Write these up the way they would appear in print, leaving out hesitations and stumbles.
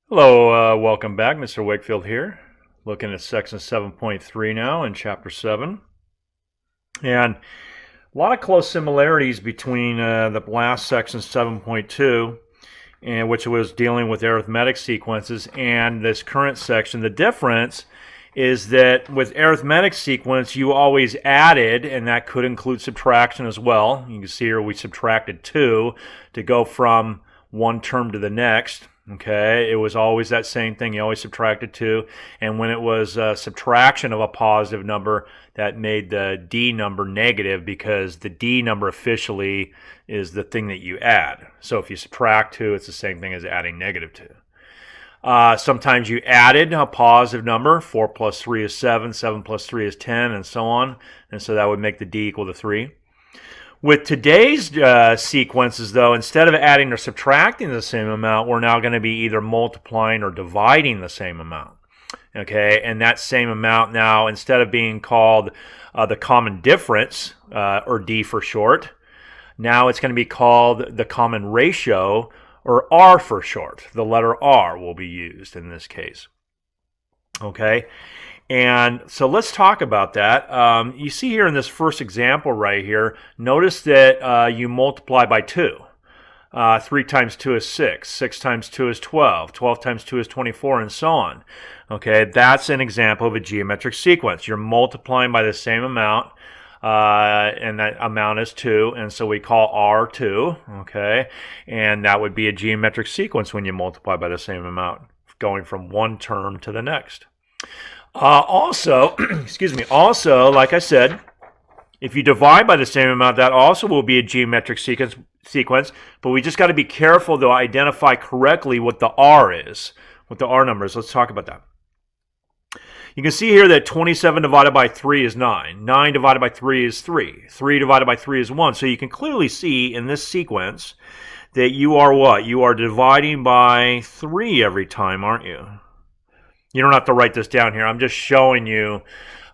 Hello, welcome back. Mr. Wakefield here, looking at section 7.3 now in chapter 7. And a lot of close similarities between the last section 7.2, and which was dealing with arithmetic sequences, and this current section. The difference is that with arithmetic sequence, you always added, and that could include subtraction as well. You can see here we subtracted 2 to go from one term to the next. Okay, it was always that same thing. You always subtracted 2. And when it was subtraction of a positive number, that made the D number negative because the D number officially is the thing that you add. So if you subtract 2, it's the same thing as adding negative 2. Sometimes you added a positive number. 4 plus 3 is 7. 7 plus 3 is 10, and so on. And so that would make the D equal to 3. With today's sequences, though, instead of adding or subtracting the same amount, we're now going to be either multiplying or dividing the same amount. Okay, and that same amount now, instead of being called the common difference, or D for short, now it's going to be called the common ratio, or R for short. The letter R will be used in this case. Okay. And so let's talk about that. You see here in this first example right here, notice that you multiply by 2. 3 times 2 is 6. 6 times 2 is 12. 12 times 2 is 24, and so on. Okay, that's an example of a geometric sequence. You're multiplying by the same amount, and that amount is 2, and so we call R 2. Okay, and that would be a geometric sequence when you multiply by the same amount, going from one term to the next. Also, like I said, if you divide by the same amount, that also will be a geometric sequence, but we just got to be careful to identify correctly what the R is, what the R number is. Let's talk about that. You can see here that 27 divided by 3 is 9. 9 divided by 3 is 3. 3 divided by 3 is 1. So you can clearly see in this sequence that you are what? You are dividing by 3 every time, aren't you? You don't have to write this down here. I'm just showing you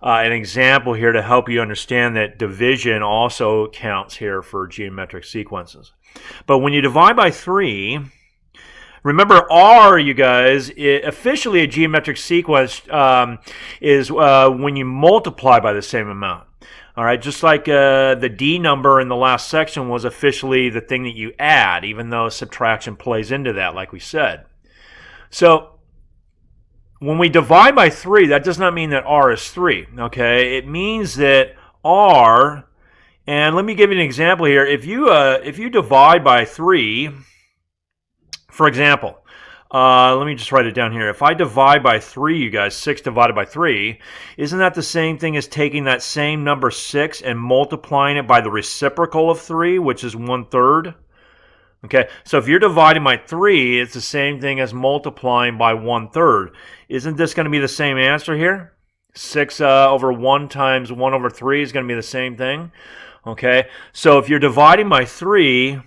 an example here to help you understand that division also counts here for geometric sequences. But when you divide by 3, remember R, you guys, officially a geometric sequence is when you multiply by the same amount. All right, just like the D number in the last section was officially the thing that you add, even though subtraction plays into that, like we said. So when we divide by 3, that does not mean that R is 3, okay? It means that R, and let me give you an example here. If you divide by 3, for example, let me just write it down here. If I divide by 3, you guys, 6 divided by 3, isn't that the same thing as taking that same number 6 and multiplying it by the reciprocal of 3, which is 1/3? Okay, so if you're dividing by 3, it's the same thing as multiplying by 1/3. Isn't this going to be the same answer here? 6 over 1 times 1 over 3 is going to be the same thing. Okay, so if you're dividing by 3,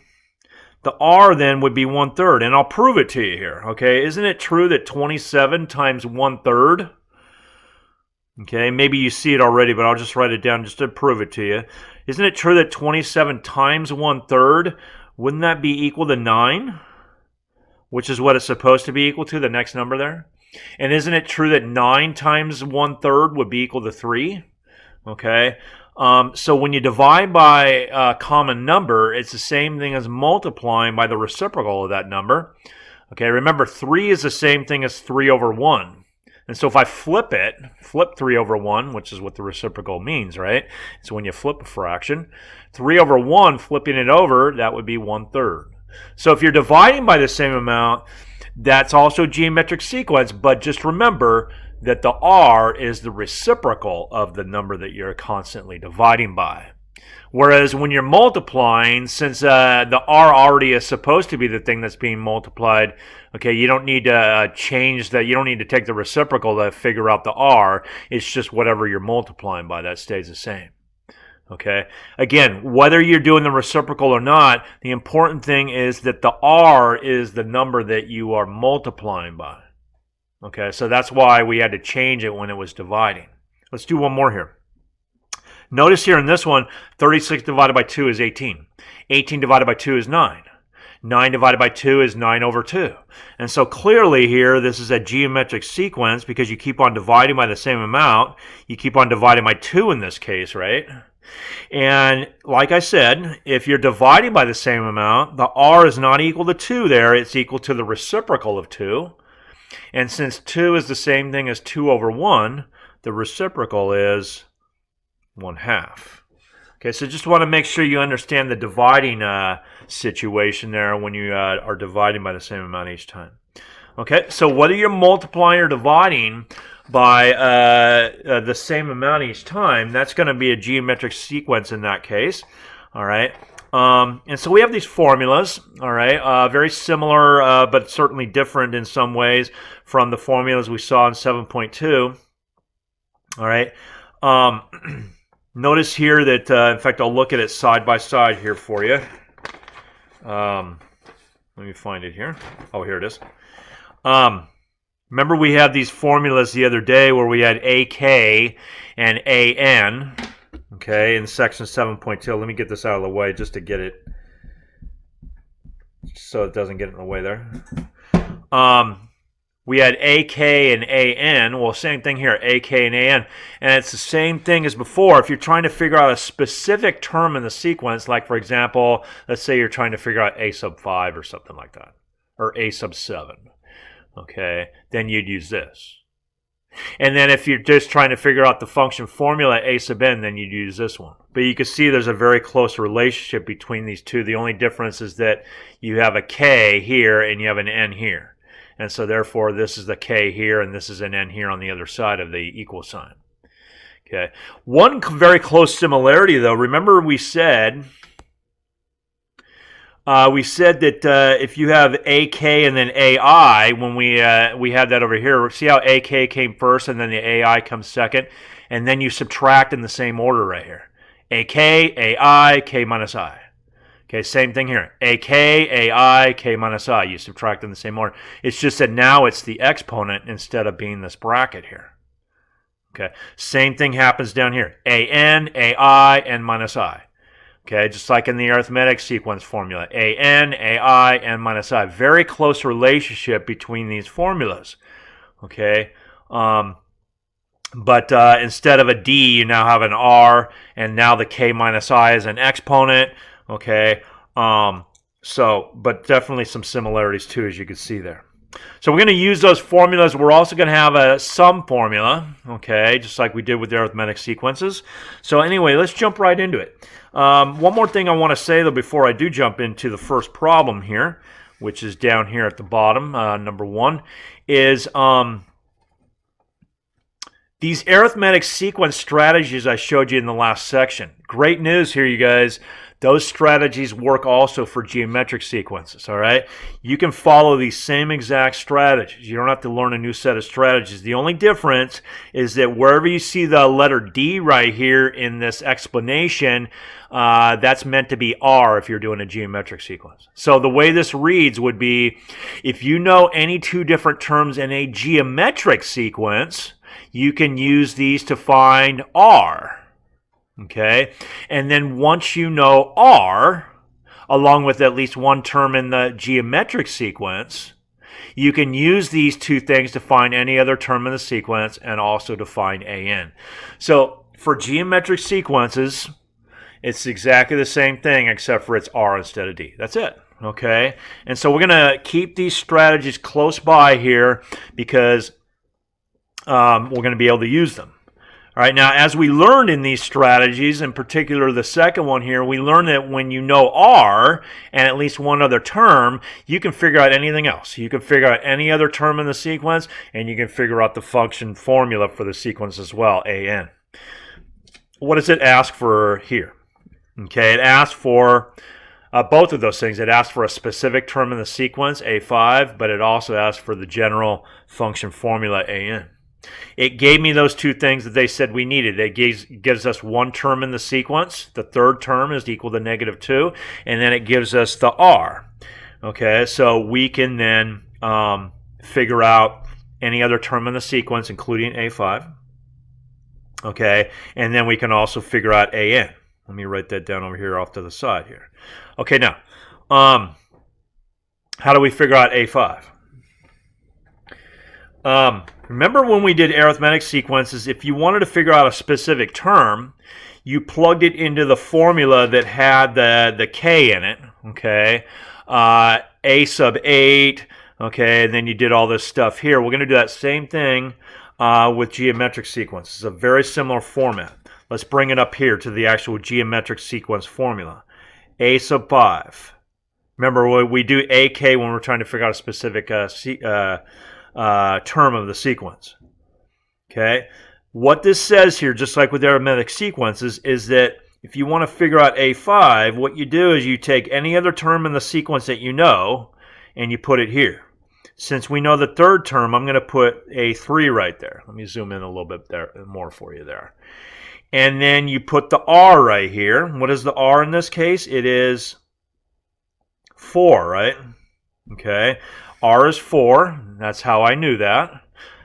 the R then would be 1/3, and I'll prove it to you here. Okay, isn't it true that 27 times 1/3? Okay, maybe you see it already, but I'll just write it down just to prove it to you. Isn't it true that 27 times 1/3, wouldn't that be equal to 9? Which is what it's supposed to be equal to, the next number there. And isn't it true that 9 times 1/3 would be equal to 3? Okay, so when you divide by a common number, it's the same thing as multiplying by the reciprocal of that number. Okay, remember 3 is the same thing as 3 over 1. And so if I flip 3 over 1, which is what the reciprocal means, right? So when you flip a fraction, 3 over 1, flipping it over, that would be 1/3. So if you're dividing by the same amount, that's also geometric sequence, but just remember that the R is the reciprocal of the number that you're constantly dividing by. Whereas when you're multiplying, since the R already is supposed to be the thing that's being multiplied, okay, you don't need to change that. You don't need to take the reciprocal to figure out the R. It's just whatever you're multiplying by, that stays the same. Okay, again, whether you're doing the reciprocal or not, the important thing is that the R is the number that you are multiplying by. Okay, so that's why we had to change it when it was dividing. Let's do one more here. Notice here in this one, 36 divided by 2 is 18. 18 divided by 2 is 9. 9 divided by 2 is 9 over 2. And so clearly here, this is a geometric sequence because you keep on dividing by the same amount. You keep on dividing by 2 in this case, right? And like I said, if you're dividing by the same amount, the r is not equal to 2 there. It's equal to the reciprocal of 2. And since 2 is the same thing as 2 over 1, the reciprocal is 1/2. Okay, so just want to make sure you understand the dividing situation there when you are dividing by the same amount each time. Okay, so whether you're multiplying or dividing by the same amount each time, that's going to be a geometric sequence in that case. All right, and so we have these formulas. All right, very similar, but certainly different in some ways from the formulas we saw in 7.2. All right. Notice here that, in fact, I'll look at it side by side here for you. Let me find it here. Oh, here it is. Remember we had these formulas the other day where we had AK and AN, okay, in section 7.2. Let me get this out of the way just to get it so it doesn't get in the way there. We had AK and AN. Well, same thing here, AK and AN. And it's the same thing as before. If you're trying to figure out a specific term in the sequence, like, for example, let's say you're trying to figure out A sub 5 or something like that, or A sub 7, okay, then you'd use this. And then if you're just trying to figure out the function formula A sub n, then you'd use this one. But you can see there's a very close relationship between these two. The only difference is that you have a K here and you have an N here. And so therefore this is the K here and this is an N here on the other side of the equal sign. Okay. One very close similarity though, remember we said that if you have AK and then AI, when we had that over here, see how AK came first and then the AI comes second, and then you subtract in the same order right here. AK, AI, K minus I. Okay, same thing here. AK, AI, K minus I. You subtract in the same order. It's just that now it's the exponent instead of being this bracket here. Okay, same thing happens down here. AN, AI, N minus I. Okay, just like in the arithmetic sequence formula. AN, AI, N minus I. Very close relationship between these formulas. Okay, but instead of a D, you now have an R, and now the K minus I is an exponent. Okay, but definitely some similarities too, as you can see there. So we're going to use those formulas. We're also going to have a sum formula, okay, just like we did with the arithmetic sequences. So anyway, let's jump right into it. One more thing I want to say, though, before I do jump into the first problem here, which is down here at the bottom, number 1, is these arithmetic sequence strategies I showed you in the last section. Great news here, you guys. Those strategies work also for geometric sequences, all right? You can follow these same exact strategies. You don't have to learn a new set of strategies. The only difference is that wherever you see the letter D right here in this explanation, that's meant to be R if you're doing a geometric sequence. So the way this reads would be, if you know any two different terms in a geometric sequence, you can use these to find R. Okay, and then once you know R, along with at least one term in the geometric sequence, you can use these two things to find any other term in the sequence and also to find AN. So for geometric sequences, it's exactly the same thing except for it's R instead of D. That's it. Okay, and so we're going to keep these strategies close by here because we're going to be able to use them. All right, now as we learned in these strategies, in particular the second one here, we learned that when you know R and at least one other term, you can figure out anything else. You can figure out any other term in the sequence, and you can figure out the function formula for the sequence as well, AN. What does it ask for here? Okay, it asks for both of those things. It asks for a specific term in the sequence, A5, but it also asks for the general function formula, AN. It gave me those two things that they said we needed. It gives us one term in the sequence. The third term is equal to -2, and then it gives us the R. Okay, so we can then figure out any other term in the sequence, including A5. Okay, and then we can also figure out AN. Let me write that down over here off to the side here. Okay, now, how do we figure out A5? Remember when we did arithmetic sequences, if you wanted to figure out a specific term, you plugged it into the formula that had the K in it, okay? A sub 8, okay, and then you did all this stuff here. We're going to do that same thing with geometric sequences. It's a very similar format. Let's bring it up here to the actual geometric sequence formula. A sub 5. Remember, we do AK when we're trying to figure out a specific term of the sequence. Okay? What this says here, just like with arithmetic sequences, is that if you want to figure out A5, what you do is you take any other term in the sequence that you know, and you put it here. Since we know the third term, I'm going to put A3 right there. Let me zoom in a little bit there, more for you there. And then you put the R right here. What is the R in this case? It is 4, right? Okay. R is 4. That's how I knew that.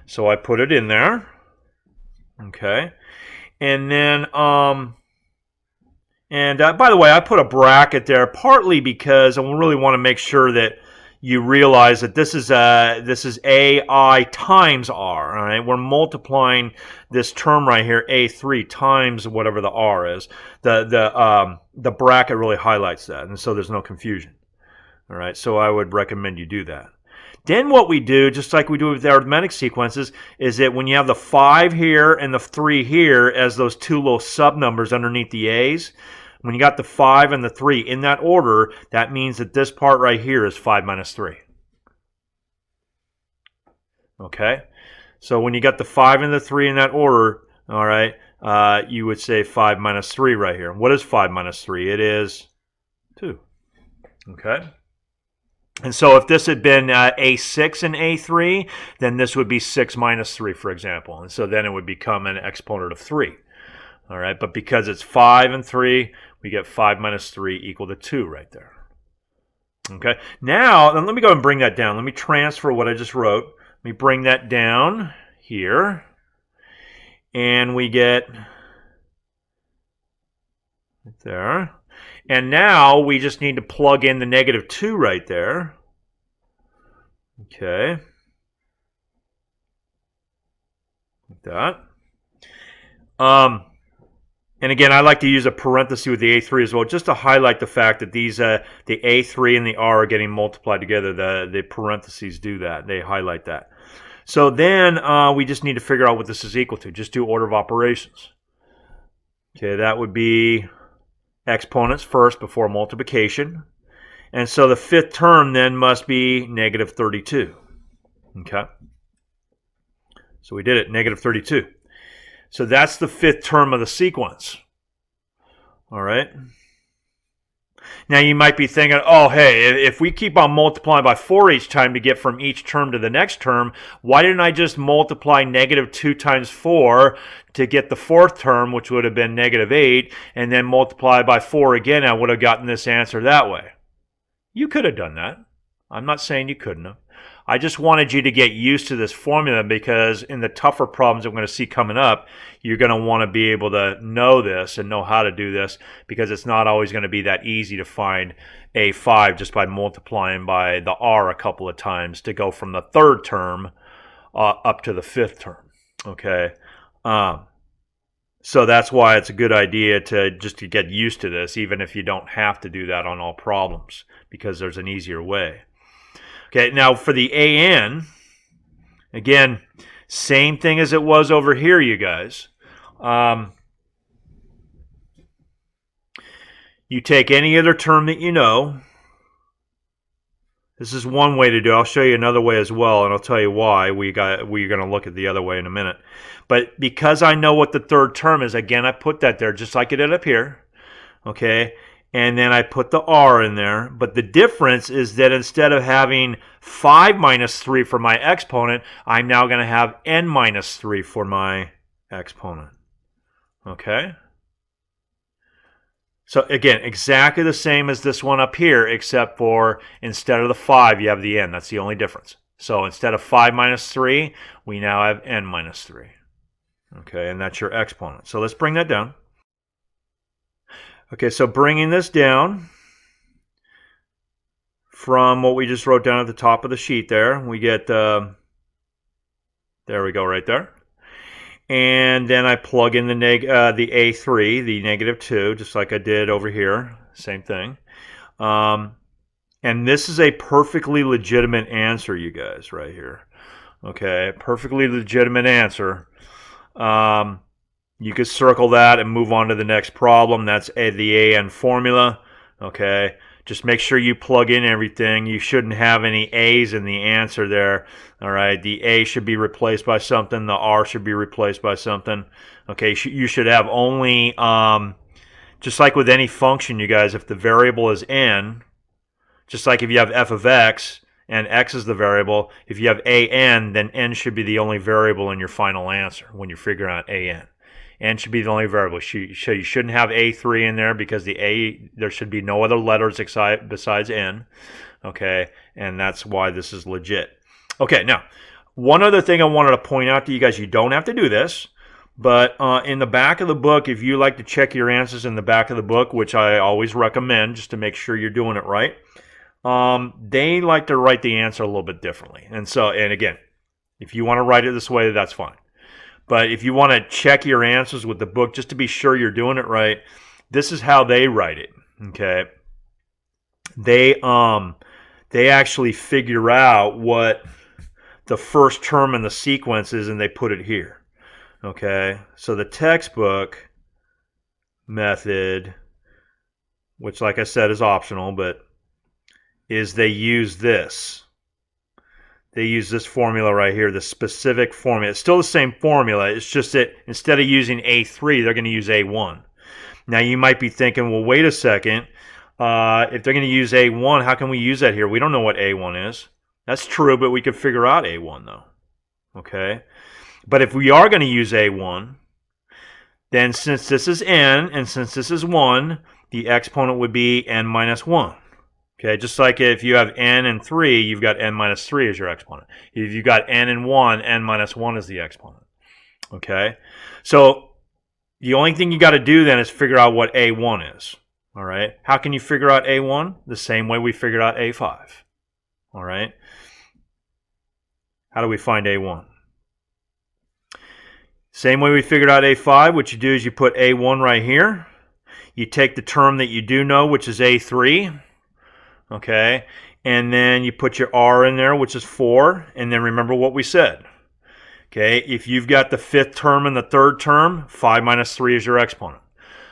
So I put it in there. Okay. And then, by the way, I put a bracket there partly because I really want to make sure that you realize that this is AI times R. All right, we're multiplying this term right here, A3 times whatever the R is. The bracket really highlights that, and so there's no confusion. All right, so I would recommend you do that. Then what we do, just like we do with arithmetic sequences, is that when you have the 5 here and the 3 here as those two little sub numbers underneath the A's, when you got the 5 and the 3 in that order, that means that this part right here is 5 minus 3. Okay? So when you got the 5 and the 3 in that order, all right, you would say 5 minus 3 right here. What is 5 minus 3? It is 2. Okay? And so if this had been A6 and A3, then this would be 6 minus 3, for example. And so then it would become an exponent of 3. All right, but because it's 5 and 3, we get 5 minus 3 equal to 2 right there. Okay, now let me go and bring that down. Let me transfer what I just wrote. Let me bring that down here. And we get right there. And now we just need to plug in the negative 2 right there. Okay. Like that. And again, I like to use a parenthesis with the A3 as well, just to highlight the fact that these the A3 and the R are getting multiplied together. The parentheses do that. They highlight that. So then we just need to figure out what this is equal to. Just do order of operations. Okay, that would be exponents first before multiplication. And so the fifth term then must be negative 32. Okay. So we did it, negative 32. So that's the fifth term of the sequence. All right. Now you might be thinking, oh, hey, if we keep on multiplying by 4 each time to get from each term to the next term, why didn't I just multiply negative 2 times 4 to get the fourth term, which would have been negative 8, and then multiply by 4 again? I would have gotten this answer that way. You could have done that. I'm not saying you couldn't have. I just wanted you to get used to this formula because in the tougher problems I'm going to see coming up, you're going to want to be able to know this and know how to do this because it's not always going to be that easy to find A5 just by multiplying by the R a couple of times to go from the third term up to the fifth term. Okay. So that's why it's a good idea to get used to this, even if you don't have to do that on all problems, because there's an easier way. Okay, now for the AN, again, same thing as it was over here, you guys. You take any other term that you know. This is one way to do it. I'll show you another way as well, and I'll tell you why. We're going to look at the other way in a minute. But because I know what the third term is, again, I put that there just like I did up here. Okay, and then I put the R in there. But the difference is that instead of having 5 minus 3 for my exponent, I'm now going to have n minus 3 for my exponent. Okay? So again, exactly the same as this one up here, except for instead of the 5, you have the n. That's the only difference. So instead of 5 minus 3, we now have n minus 3. Okay, and that's your exponent. So let's bring that down. Okay, so bringing this down, from what we just wrote down at the top of the sheet there. We get, there we go, right there. And then I plug in the A3, the -2, just like I did over here. Same thing. And this is a perfectly legitimate answer, you guys, right here. Okay, perfectly legitimate answer. You could circle that and move on to the next problem. That's the AN formula. Okay, just make sure you plug in everything. You shouldn't have any A's in the answer there. All right, the A should be replaced by something. The R should be replaced by something. Okay, you should have only, just like with any function, you guys, if the variable is n, just like if you have f of x and x is the variable, if you have an, then n should be the only variable in your final answer when you're figuring out an. N should be the only variable. So you shouldn't have A3 in there because there should be no other letters besides N. Okay, and that's why this is legit. Okay, now, one other thing I wanted to point out to you guys, you don't have to do this, but in the back of the book, if you like to check your answers in the back of the book, which I always recommend just to make sure you're doing it right, they like to write the answer a little bit differently. And again, if you want to write it this way, that's fine. But if you want to check your answers with the book just to be sure you're doing it right, this is how they write it. Okay, they actually figure out what the first term in the sequence is, and they put it here. Okay, so the textbook method, which, like I said, is optional, but is they use this. They use this formula right here, the specific formula. It's still the same formula. It's just that instead of using A3, they're going to use A1. Now, you might be thinking, well, wait a second. If they're going to use A1, how can we use that here? We don't know what A1 is. That's true, but we could figure out A1, though. Okay? But if we are going to use A1, then since this is n and since this is 1, the exponent would be n minus 1. Okay, just like if you have n and 3, you've got n minus 3 as your exponent. If you've got n and 1, n minus 1 is the exponent. Okay, so the only thing you got to do then is figure out what A1 is. All right, how can you figure out A1? The same way we figured out A5. All right, how do we find A1? Same way we figured out A5. What you do is you put A1 right here. You take the term that you do know, which is A3. Okay, and then you put your R in there, which is 4, and then remember what we said. Okay, if you've got the fifth term and the third term, 5 minus 3 is your exponent.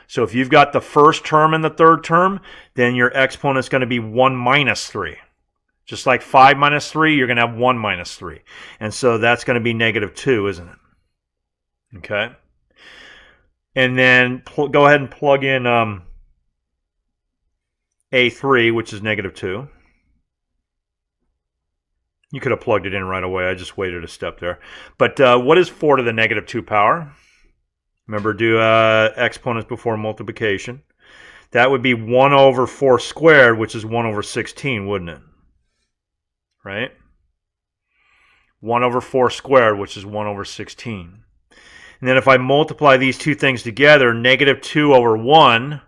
So if you've got the first term and the third term, then your exponent is going to be 1 minus 3. Just like 5 minus 3, you're going to have 1 minus 3. And so that's going to be -2, isn't it? Okay, and then go ahead and plug in A3, which is -2. You could have plugged it in right away. I just waited a step there. But what is 4 to the -2 power? Remember, do exponents before multiplication. That would be 1 over 4 squared, which is 1 over 16, wouldn't it? Right? 1 over 4 squared, which is 1 over 16. And then if I multiply these two things together, -2 over 1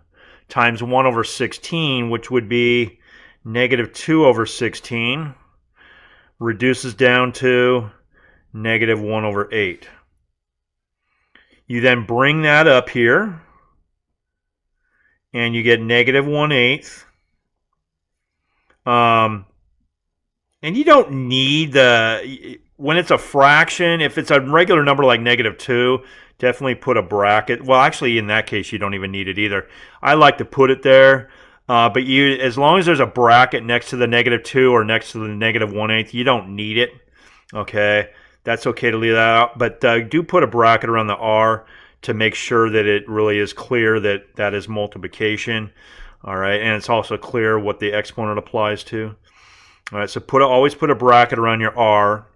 times 1 over 16, which would be -2 over 16, reduces down to -1 over 8. You then bring that up here, and you get -1/8. And you don't need when it's a fraction, if it's a regular number like -2, definitely put a bracket. Well, actually, in that case, you don't even need it either. I like to put it there, but as long as there's a bracket next to the -2 or next to the -1/8, you don't need it. Okay, that's okay to leave that out, but do put a bracket around the R to make sure that it really is clear that that is multiplication. All right, and it's also clear what the exponent applies to. All right, so always put a bracket around your R.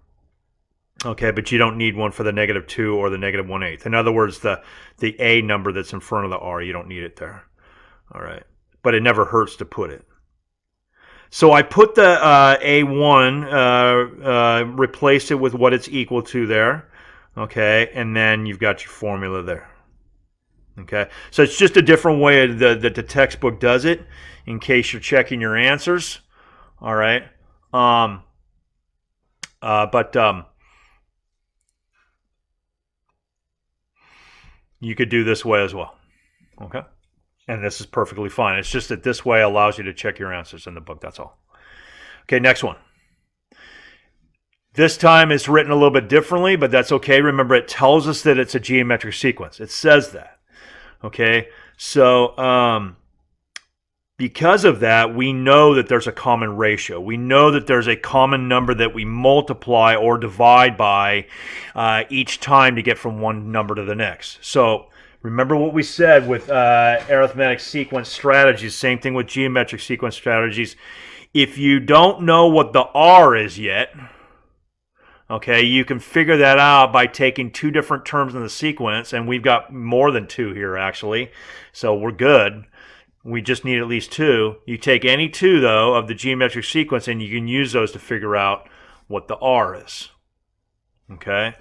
Okay, but you don't need one for the -2 or the -1/8. In other words, the A number that's in front of the R, you don't need it there. All right, but it never hurts to put it. So I put the A1, replaced it with what it's equal to there. Okay, and then you've got your formula there. Okay, so it's just a different way that the textbook does it in case you're checking your answers. All right. But you could do this way as well. Okay. And this is perfectly fine. It's just that this way allows you to check your answers in the book. That's all. Okay, next one. This time it's written a little bit differently, but that's okay. Remember, it tells us that it's a geometric sequence. It says that. Okay, so because of that, we know that there's a common ratio. We know that there's a common number that we multiply or divide by each time to get from one number to the next. So remember what we said with arithmetic sequence strategies, same thing with geometric sequence strategies. If you don't know what the R is yet, okay, you can figure that out by taking two different terms in the sequence, and we've got more than two here, actually, so we're good. We just need at least two. You take any two, though, of the geometric sequence, and you can use those to figure out what the R is, okay?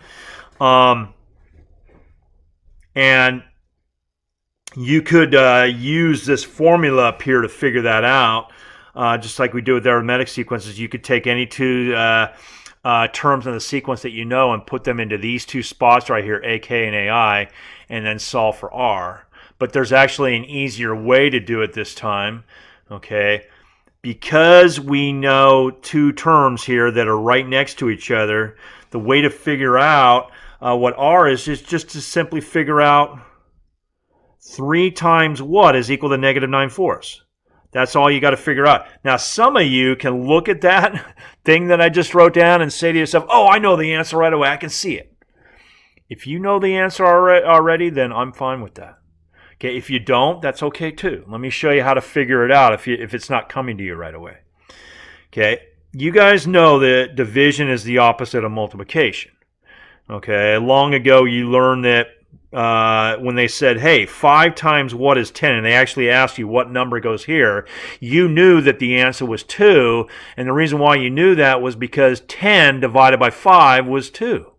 And you could use this formula up here to figure that out, just like we do with arithmetic sequences. You could take any two terms in the sequence that you know and put them into these two spots right here, AK and AI, and then solve for R. But there's actually an easier way to do it this time, okay? Because we know two terms here that are right next to each other, the way to figure out what R is just to simply figure out 3 times what is equal to negative 9/4. That's all you got to figure out. Now, some of you can look at that thing that I just wrote down and say to yourself, oh, I know the answer right away. I can see it. If you know the answer already, then I'm fine with that. Okay, if you don't, that's okay too. Let me show you how to figure it out if it's not coming to you right away. Okay, you guys know that division is the opposite of multiplication. Okay, long ago you learned that when they said, hey, 5 times what is 10, and they actually asked you what number goes here, you knew that the answer was 2, and the reason why you knew that was because 10 divided by 5 was 2.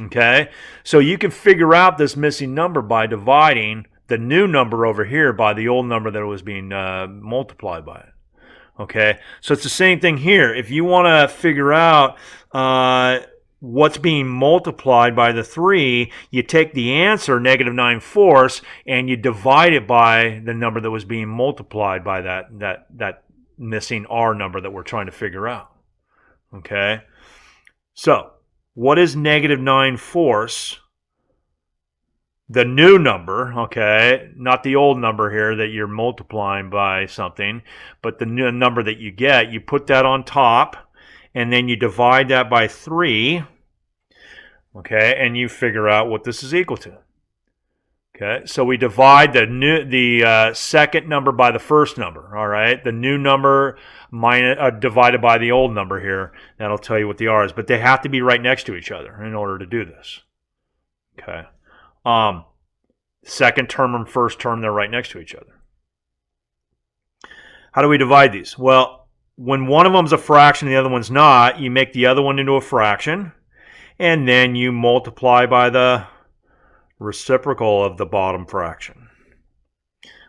Okay, so you can figure out this missing number by dividing the new number over here by the old number that was being multiplied by it. Okay, so it's the same thing here. If you want to figure out what's being multiplied by the 3, you take the answer, negative 9/4, and you divide it by the number that was being multiplied by that missing R number that we're trying to figure out. Okay, so what is negative 9/4? The new number, okay, not the old number here that you're multiplying by something, but the new number that you get, you put that on top, and then you divide that by 3, okay, and you figure out what this is equal to. Okay, so we divide the second number by the first number, all right? The new number divided by the old number here. That'll tell you what the R is, but they have to be right next to each other in order to do this. Okay. Second term and first term, they're right next to each other. How do we divide these? Well, when one of them's a fraction and the other one's not, you make the other one into a fraction, and then you multiply by the reciprocal of the bottom fraction.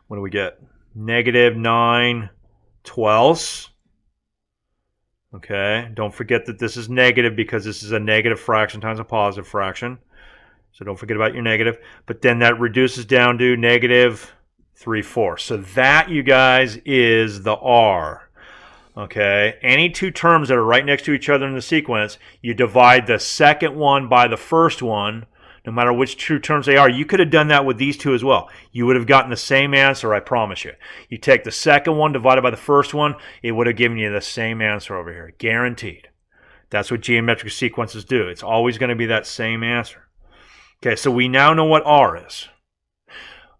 What do we get? Negative 9/12. Okay, don't forget that this is negative because this is a negative fraction times a positive fraction. So don't forget about your negative. But then that reduces down to negative 3/4. So that, you guys, is the R. Okay, any two terms that are right next to each other in the sequence, you divide the second one by the first one, no matter which two terms they are. You could have done that with these two as well. You would have gotten the same answer, I promise you. You take the second one divided by the first one, it would have given you the same answer over here, guaranteed. That's what geometric sequences do. It's always going to be that same answer. Okay, so we now know what R is.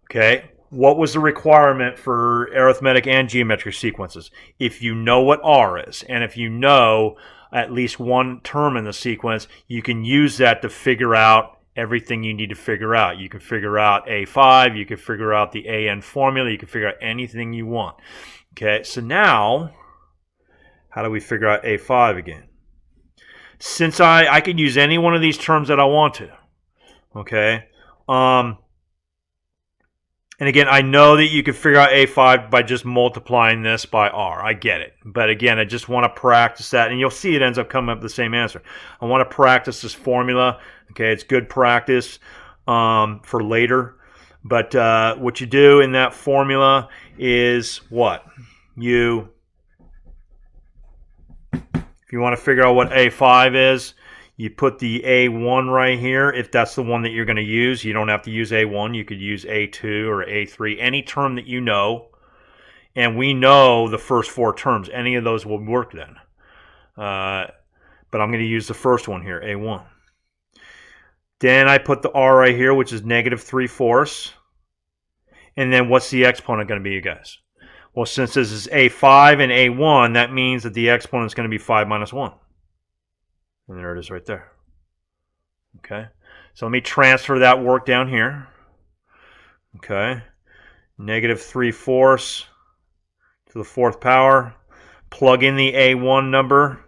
Okay, what was the requirement for arithmetic and geometric sequences? If you know what R is, and if you know at least one term in the sequence, you can use that to figure out everything you need to figure out. You can figure out A5, you can figure out the AN formula, you can figure out anything you want. Okay, so now, how do we figure out A5 again? Since I could use any one of these terms that I want to. Okay, And again, I know that you can figure out A5 by just multiplying this by R. I get it. But again, I just want to practice that. And you'll see it ends up coming up with the same answer. I want to practice this formula. Okay, it's good practice for later. But what you do in that formula is what? If you want to figure out what A5 is, you put the A1 right here. If that's the one that you're going to use, you don't have to use A1. You could use A2 or A3, any term that you know. And we know the first four terms. Any of those will work then. But I'm going to use the first one here, A1. Then I put the R right here, which is -3/4. And then what's the exponent going to be, you guys? Well, since this is A5 and A1, that means that the exponent is going to be 5 minus 1. And there it is right there. Okay. So let me transfer that work down here. Okay. -3/4 to the 4th power. Plug in the A1 number.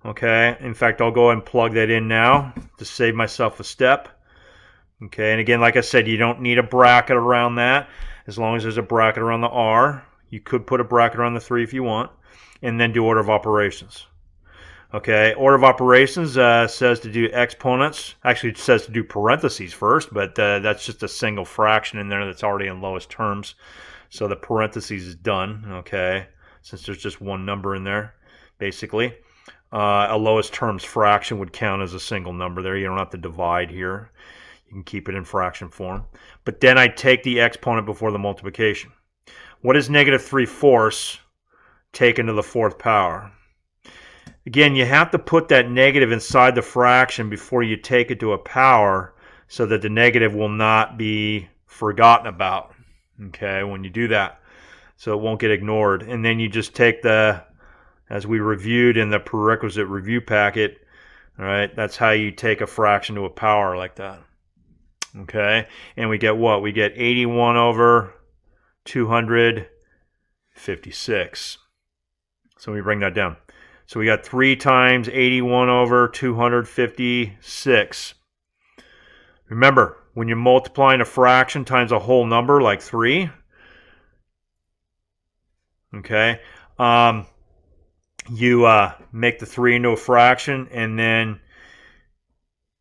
Okay. In fact, I'll go ahead and plug that in now to save myself a step. Okay. And again, like I said, you don't need a bracket around that. As long as there's a bracket around the R. You could put a bracket around the 3 if you want. And then do order of operations. Okay, order of operations says to do exponents. Actually, it says to do parentheses first, but that's just a single fraction in there that's already in lowest terms. So the parentheses is done, okay, since there's just one number in there, basically. A lowest terms fraction would count as a single number there. You don't have to divide here. You can keep it in fraction form. But then I take the exponent before the multiplication. What is -3/4 taken to the 4th power? Again, you have to put that negative inside the fraction before you take it to a power so that the negative will not be forgotten about, okay, when you do that. So it won't get ignored. And then you just take as we reviewed in the prerequisite review packet, all right, that's how you take a fraction to a power like that. Okay, and we get what? We get 81 over 256. So we bring that down. So we got 3 times 81 over 256. Remember, when you're multiplying a fraction times a whole number like 3, okay, you make the 3 into a fraction, and then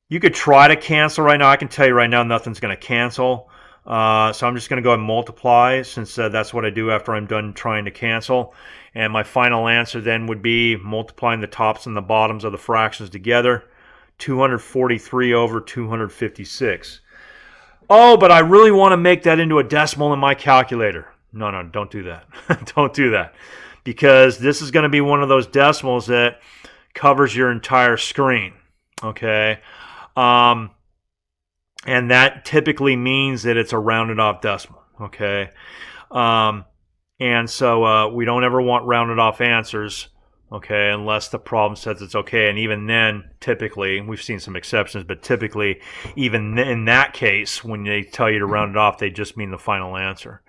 you could try to cancel right now. I can tell you right now nothing's going to cancel. So I'm just going to go ahead and multiply, since that's what I do after I'm done trying to cancel. And my final answer then would be multiplying the tops and the bottoms of the fractions together. 243 over 256. Oh, but I really want to make that into a decimal in my calculator. No, don't do that. Don't do that. Because this is going to be one of those decimals that covers your entire screen. Okay? And that typically means that it's a rounded off decimal. Okay? And so we don't ever want rounded off answers, okay, unless the problem says it's okay. And even then, typically, we've seen some exceptions, but typically, even in that case, when they tell you to round it off, they just mean the final answer.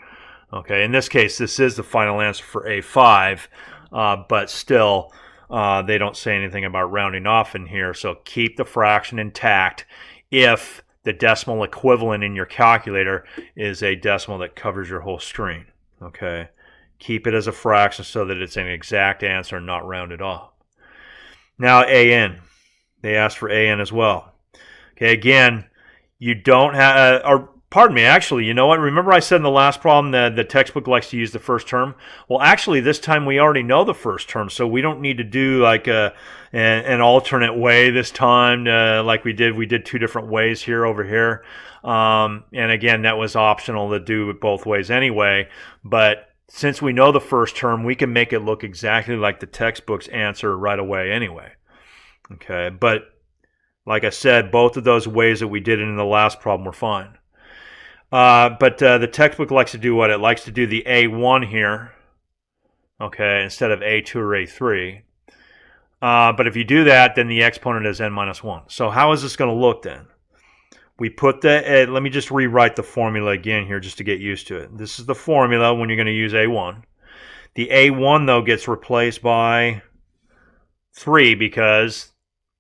Okay, in this case, this is the final answer for A5, but still, they don't say anything about rounding off in here, so keep the fraction intact if the decimal equivalent in your calculator is a decimal that covers your whole screen. Okay, keep it as a fraction so that it's an exact answer, not rounded off. Now AN, they asked for AN as well. Okay, again, you don't have, or pardon me, actually, you know what? Remember I said in the last problem that the textbook likes to use the first term? Well, actually, this time we already know the first term, so we don't need to do like an alternate way this time like we did. We did 2 different ways here over here. And again, that was optional to do it both ways anyway. But since we know the first term, we can make it look exactly like the textbook's answer right away anyway. Okay, but like I said, both of those ways that we did it in the last problem were fine. But the textbook likes to do what? It likes to do the A1 here, okay, instead of A2 or A3. But if you do that, then the exponent is n minus 1. So how is this going to look then? We put the, let me just rewrite the formula again here just to get used to it. This is the formula when you're going to use A1. The A1, though, gets replaced by 3 because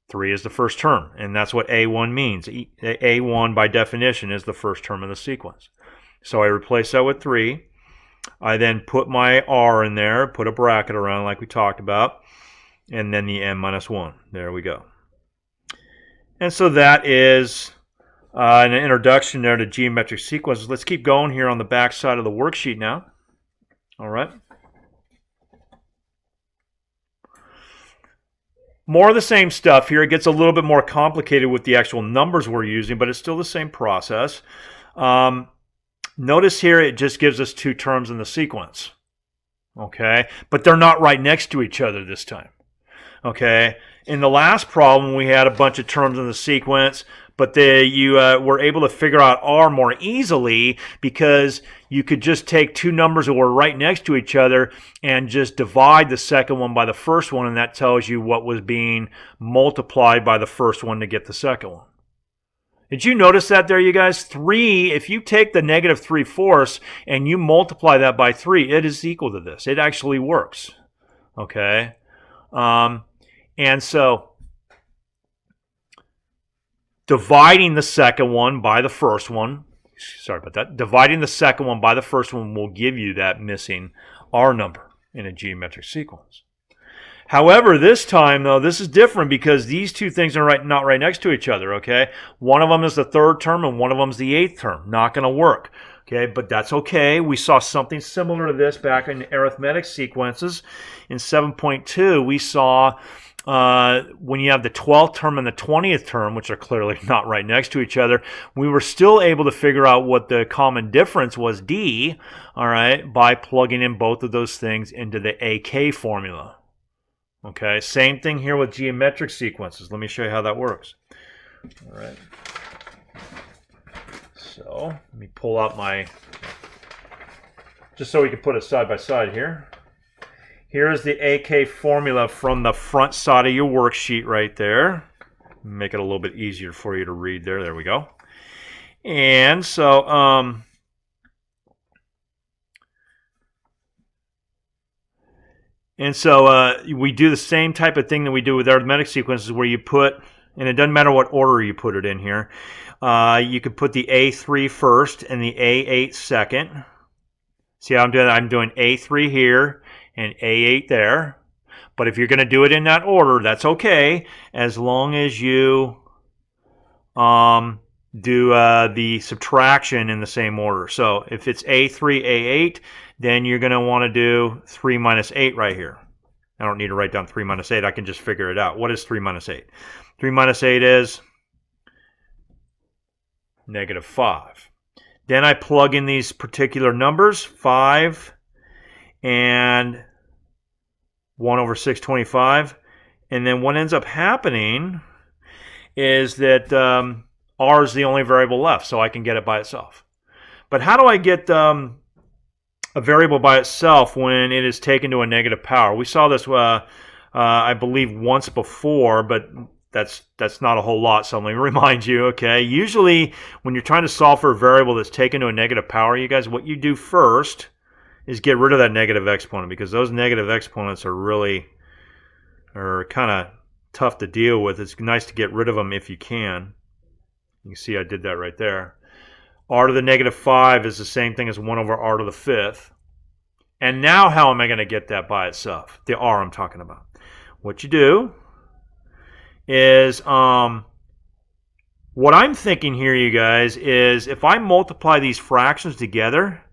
3 is the first term, and that's what A1 means. A1, by definition, is the first term of the sequence. So I replace that with 3. I then put my r in there, put a bracket around like we talked about, and then the n minus 1. There we go. And so that is an introduction there to geometric sequences. Let's keep going here on the back side of the worksheet now. All right. More of the same stuff here. It gets a little bit more complicated with the actual numbers we're using, but it's still the same process. Notice here it just gives us 2 terms in the sequence. Okay, but they're not right next to each other this time. Okay, in the last problem we had a bunch of terms in the sequence, but you were able to figure out r more easily because you could just take 2 numbers that were right next to each other and just divide the second one by the first one, and that tells you what was being multiplied by the first one to get the second one. Did you notice that there, you guys? 3, if you take the negative 3/4 and you multiply that by 3, it is equal to this. It actually works. Okay? And so dividing the second one by the first one, sorry about that, dividing the second one by the first one will give you that missing r number in a geometric sequence. However, this time, though, this is different because these 2 things are not right next to each other, okay? One of them is the 3rd term and one of them is the 8th term. Not going to work, okay? But that's okay. We saw something similar to this back in arithmetic sequences. In 7.2, we saw when you have the 12th term and the 20th term, which are clearly not right next to each other, we were still able to figure out what the common difference was, d, all right, by plugging in both of those things into the AK formula. Okay, same thing here with geometric sequences. Let me show you how that works. All right. So let me pull out just so we can put it side by side here. Here's the AK formula from the front side of your worksheet right there. Make it a little bit easier for you to read there. There we go. And so, we do the same type of thing that we do with arithmetic sequences where you put, and it doesn't matter what order you put it in here, you could put the A3 first and the A8 second. See how I'm doing? I'm doing A3 here and A8 there. But if you're going to do it in that order, that's okay, as long as you do the subtraction in the same order. So if it's A3, A8, then you're going to want to do 3 minus 8 right here. I don't need to write down 3 minus 8. I can just figure it out. What is 3 minus 8? 3 minus 8 is negative 5. Then I plug in these particular numbers, 5 and 1 over 625. And then what ends up happening is that r is the only variable left, so I can get it by itself. But how do I get a variable by itself when it is taken to a negative power? We saw this, I believe, once before, but that's not a whole lot, so let me remind you, okay? Usually, when you're trying to solve for a variable that's taken to a negative power, you guys, what you do first is get rid of that negative exponent, because those negative exponents are kind of tough to deal with. It's nice to get rid of them if you can. You can see I did that right there. R to the negative 5 is the same thing as 1 over r to the 5th. And now how am I going to get that by itself? The r I'm talking about. What you do is, what I'm thinking here, you guys, is if I multiply these fractions together,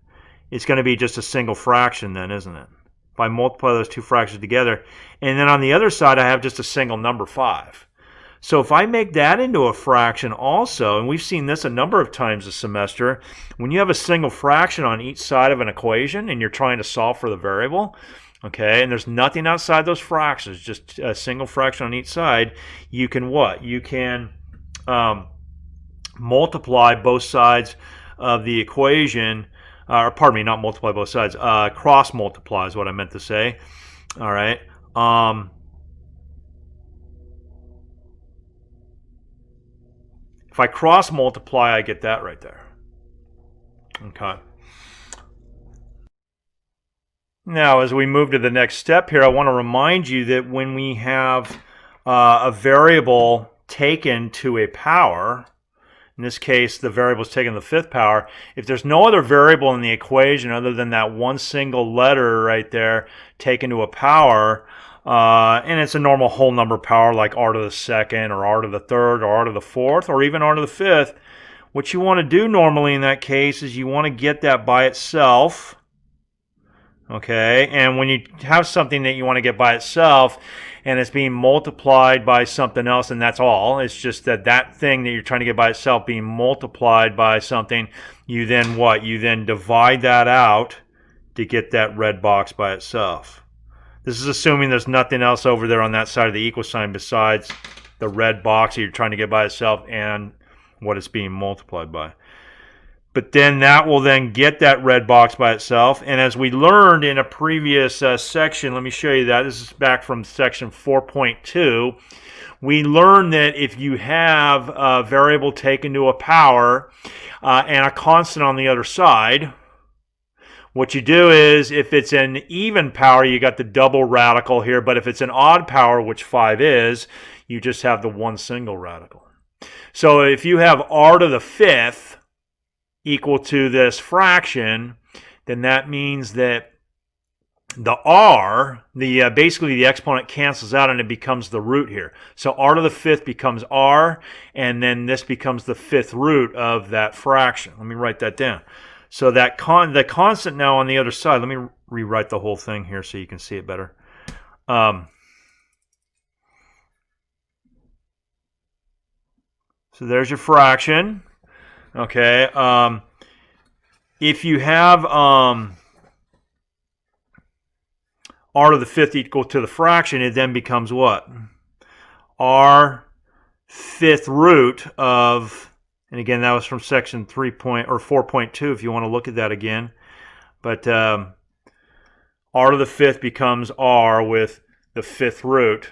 it's going to be just a single fraction then, isn't it? If I multiply those 2 fractions together, and then on the other side I have just a single number 5. So if I make that into a fraction also, and we've seen this a number of times this semester, when you have a single fraction on each side of an equation and you're trying to solve for the variable, okay, and there's nothing outside those fractions, just a single fraction on each side, you can what? You can multiply both sides of the equation, or pardon me, not multiply both sides, cross multiply is what I meant to say. All right. If I cross multiply, I get that right there. Okay. Now, as we move to the next step here, I want to remind you that when we have a variable taken to a power, In this case, the variable is taking the fifth power. If there's no other variable in the equation other than that one single letter right there taken to a power, and it's a normal whole number power like r to the second or r to the third or r to the fourth or even r to the fifth, what you want to do normally in that case is you want to get that by itself. Okay, and when you have something that you want to get by itself and it's being multiplied by something else, and that's all, it's just that that thing that you're trying to get by itself being multiplied by something, you then what? You then divide that out to get that red box by itself. This is assuming there's nothing else over there on that side of the equal sign besides the red box that you're trying to get by itself and what it's being multiplied by. But then that will then get that red box by itself. And as we learned in a previous section, let me show you that. This is back from section 4.2. We learned that if you have a variable taken to a power and a constant on the other side, what you do is if it's an even power, you got the double radical here. But if it's an odd power, which 5 is, you just have the one single radical. So if you have r to the fifth equal to this fraction, then that means that the r, basically the exponent cancels out and it becomes the root here. So r to the fifth becomes r, and then this becomes the fifth root of that fraction. Let me write that down. So that the constant now on the other side, let me rewrite the whole thing here so you can see it better. So there's your fraction. Okay. If you have r to the fifth equal to the fraction, it then becomes what? R fifth root of, and again that was from section 4.2 if you want to look at that again. But r to the fifth becomes r with the fifth root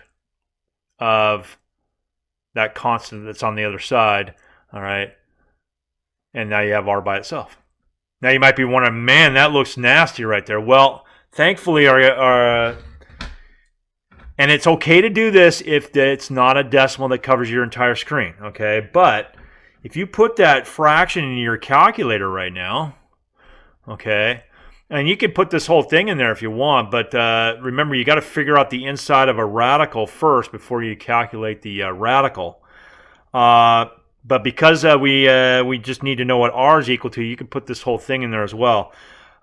of that constant that's on the other side. All right. And now you have r by itself. Now you might be wondering, man, that looks nasty right there. Well, thankfully, and it's okay to do this if it's not a decimal that covers your entire screen, okay? But if you put that fraction in your calculator right now, okay, and you can put this whole thing in there if you want, but remember, you got to figure out the inside of a radical first before you calculate the radical. But because we just need to know what r is equal to, you can put this whole thing in there as well.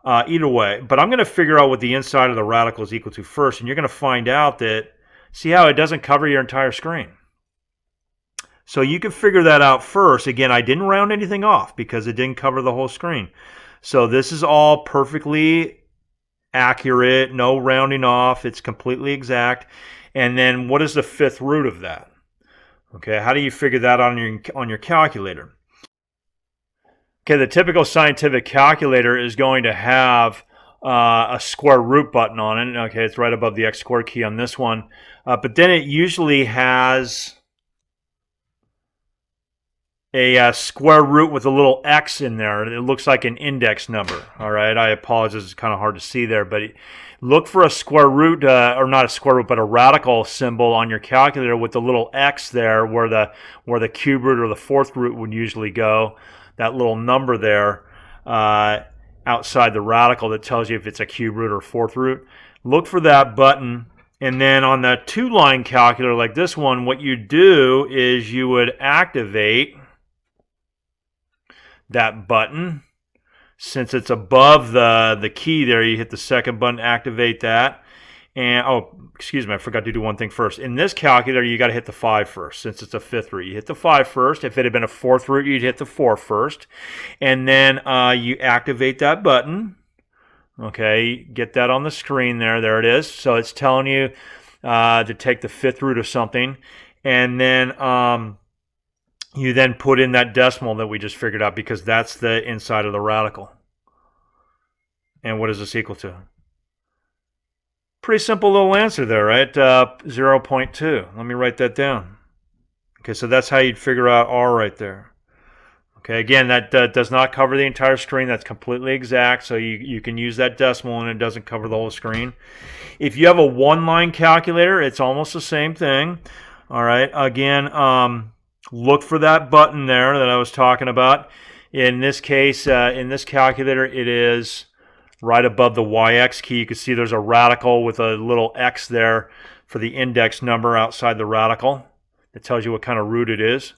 Either way. But I'm going to figure out what the inside of the radical is equal to first. And you're going to find out that, see how it doesn't cover your entire screen. So you can figure that out first. Again, I didn't round anything off because it didn't cover the whole screen. So this is all perfectly accurate. No rounding off. It's completely exact. And then what is the fifth root of that? Okay, how do you figure that on your calculator? Okay, the typical scientific calculator is going to have a square root button on it. Okay, it's right above the x squared key on this one. But then it usually has a square root with a little x in there. It looks like an index number. All right, I apologize, it's kind of hard to see there, but look for a square root, or not a square root, but a radical symbol on your calculator with the little x there, where the cube root or the fourth root would usually go. That little number there outside the radical that tells you if it's a cube root or fourth root. Look for that button. And then on the two-line calculator like this one, what you do is you would activate that button. Since it's above the key there, you hit the second button, activate that. And, oh, excuse me, I forgot to do one thing first. In this calculator, you got to hit the 5 first, since it's a fifth root. You hit the 5 first. If it had been a fourth root, you'd hit the 4 first. And then you activate that button. Okay, get that on the screen there. There it is. So it's telling you to take the fifth root of something. And then you then put in that decimal that we just figured out, because that's the inside of the radical. And what is this equal to? Pretty simple little answer there, right? 0.2. Let me write that down. Okay, so that's how you'd figure out r right there. Okay, again, that does not cover the entire screen. That's completely exact, so you can use that decimal and it doesn't cover the whole screen. If you have a one-line calculator, it's almost the same thing. All right, again, look for that button there that I was talking about. In this case, in this calculator, it is right above the YX key. You can see there's a radical with a little X there for the index number outside the radical. That tells you what kind of root it is.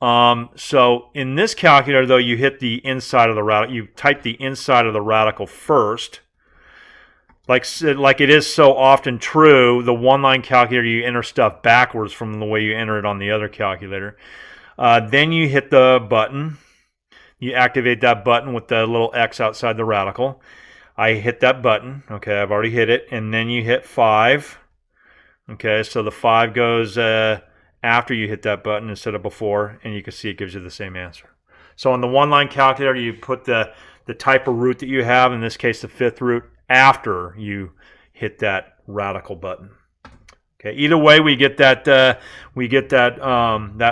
So in this calculator, though, you hit the inside of the radical. You type the inside of the radical first. Like it is so often true, the one-line calculator, you enter stuff backwards from the way you enter it on the other calculator. Then you hit the button. You activate that button with the little X outside the radical. I hit that button. Okay, I've already hit it. And then you hit 5. Okay, so the 5 goes after you hit that button instead of before, and you can see it gives you the same answer. So on the one-line calculator, you put the type of root that you have, in this case the 5th root, after you hit that radical button. Okay, either way, we get that that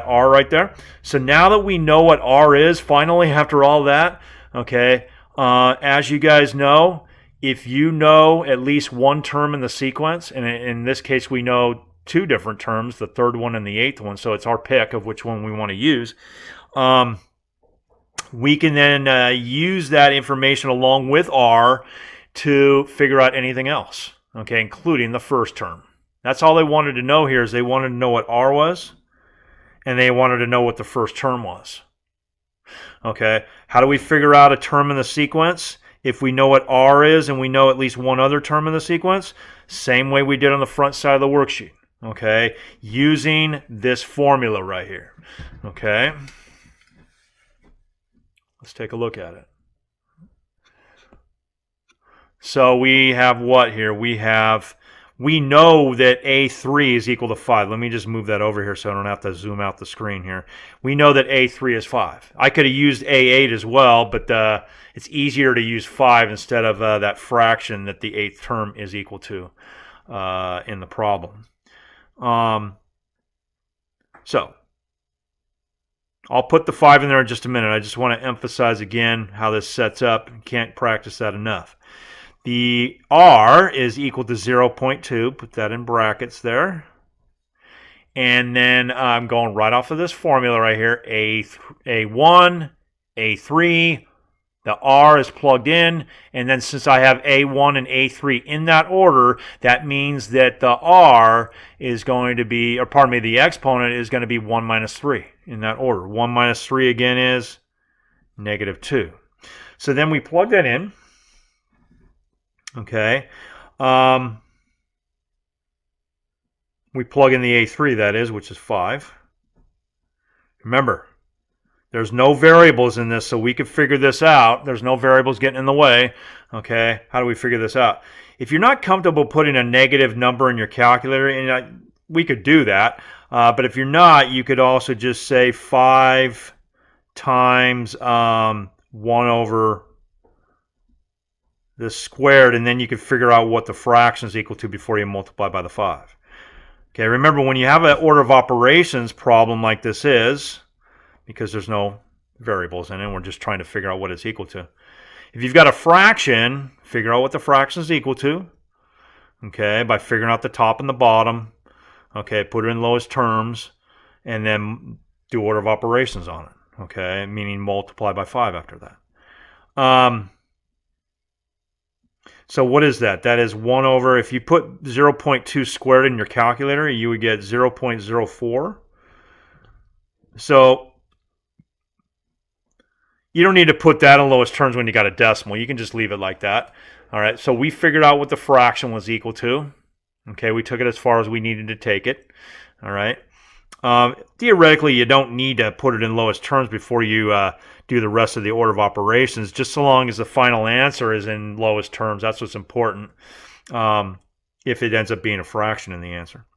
R right there. So now that we know what R is, finally, after all that, okay, as you guys know, if you know at least one term in the sequence, and in this case we know 2 different terms, the 3rd one and the 8th one, so it's our pick of which one we want to use, we can then use that information along with R to figure out anything else, okay, including the first term. That's all they wanted to know here, is they wanted to know what R was, and they wanted to know what the first term was. Okay, how do we figure out a term in the sequence? If we know what R is and we know at least one other term in the sequence, same way we did on the front side of the worksheet, okay, using this formula right here, okay? Let's take a look at it. So we have what here? We know that A3 is equal to 5. Let me just move that over here so I don't have to zoom out the screen here. We know that A3 is 5. I could have used A8 as well, but it's easier to use 5 instead of that fraction that the 8th term is equal to in the problem. So I'll put the 5 in there in just a minute. I just want to emphasize again how this sets up. Can't practice that enough. The R is equal to 0.2. Put that in brackets there. And then I'm going right off of this formula right here. A1, A3. The R is plugged in. And then since I have A1 and A3 in that order, that means that the R is going to be, or pardon me, the exponent is going to be 1 minus 3 in that order. 1 minus 3 again is -2. So then we plug that in. Okay, we plug in the A3, that is, which is 5. Remember, there's no variables in this, so we could figure this out. There's no variables getting in the way. Okay, how do we figure this out? If you're not comfortable putting a negative number in your calculator, and we could do that, but if you're not, you could also just say 5 times 1 over this squared, and then you can figure out what the fraction is equal to before you multiply by the 5. Okay, remember when you have an order of operations problem like this is, because there's no variables in it, we're just trying to figure out what it's equal to. If you've got a fraction, figure out what the fraction is equal to, okay, by figuring out the top and the bottom, okay, put it in lowest terms, and then do order of operations on it, okay, meaning multiply by 5 after that. So what is that? That is 1 over, if you put 0.2 squared in your calculator, you would get 0.04. So you don't need to put that in lowest terms when you got a decimal. You can just leave it like that. All right, so we figured out what the fraction was equal to. Okay, we took it as far as we needed to take it. All right. Theoretically, you don't need to put it in lowest terms before you do the rest of the order of operations, just so long as the final answer is in lowest terms. That's what's important if it ends up being a fraction in the answer.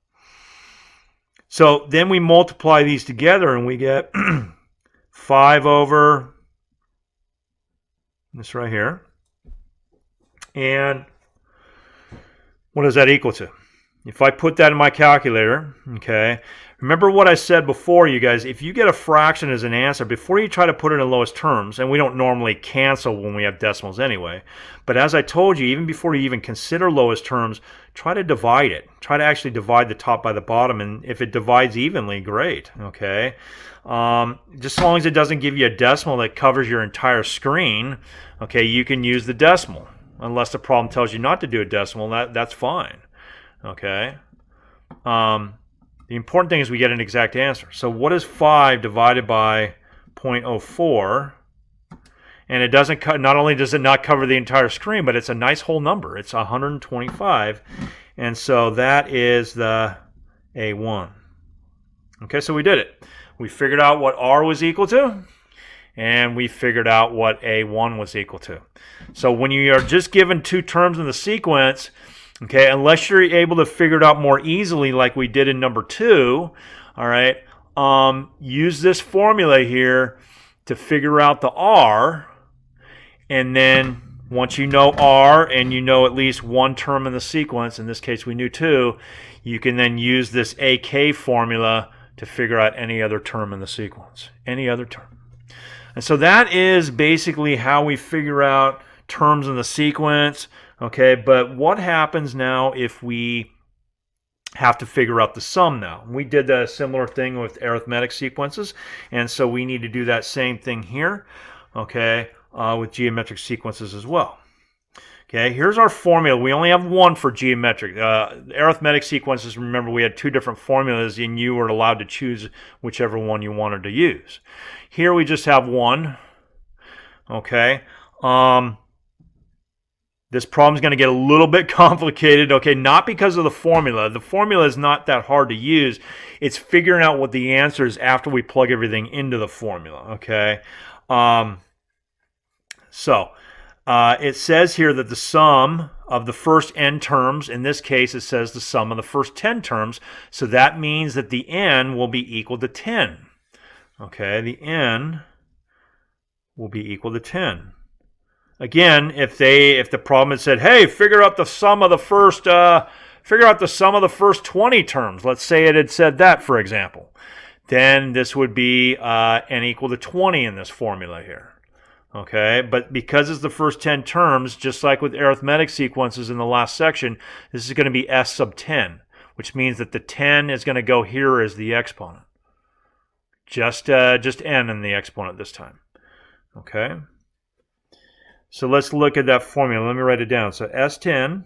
So then we multiply these together and we get 5 over this right here. And what does that equal to? if I put that in my calculator, okay, remember what I said before, you guys, if you get a fraction as an answer, before you try to put it in lowest terms, and we don't normally cancel when we have decimals anyway, but as I told you, even before you even consider lowest terms, try to divide it. Try to actually divide the top by the bottom, and if it divides evenly, great, okay? Just as long as it doesn't give you a decimal that covers your entire screen, okay, you can use the decimal. Unless the problem tells you not to do a decimal, that's fine. Okay. The important thing is we get an exact answer. So what is 5 divided by 0.04? And it doesn't not only does it not cover the entire screen, but it's a nice whole number. It's 125. And so that is the A1. Okay, so we did it. We figured out what R was equal to, and we figured out what A1 was equal to. So when you are just given two terms in the sequence, okay, unless you're able to figure it out more easily like we did in number 2, all right, use this formula here to figure out the R, and then once you know R and you know at least one term in the sequence, in this case we knew 2, you can then use this AK formula to figure out any other term in the sequence, any other term. And so that is basically how we figure out terms in the sequence. Okay, but what happens now if we have to figure out the sum now? We did a similar thing with arithmetic sequences, and so we need to do that same thing here, okay, with geometric sequences as well. Okay, here's our formula. We only have one for geometric. Arithmetic sequences, remember, we had two different formulas, and you were allowed to choose whichever one you wanted to use. Here we just have one, okay. This problem is going to get a little bit complicated, okay, not because of the formula. The formula is not that hard to use. It's figuring out what the answer is after we plug everything into the formula, okay? It says here that the sum of the first n terms, in this case it says the sum of the first 10 terms, so that means that the n will be equal to 10. Okay, the n will be equal to 10. Again, if the problem had said, "Hey, figure out the sum of the first 20 terms," let's say it had said that, for example, then this would be n equal to 20 in this formula here. Okay, but because it's the first 10 terms, just like with arithmetic sequences in the last section, this is going to be s sub 10, which means that the 10 is going to go here as the exponent. Just n in the exponent this time. Okay. So let's look at that formula. Let me write it down. So S10,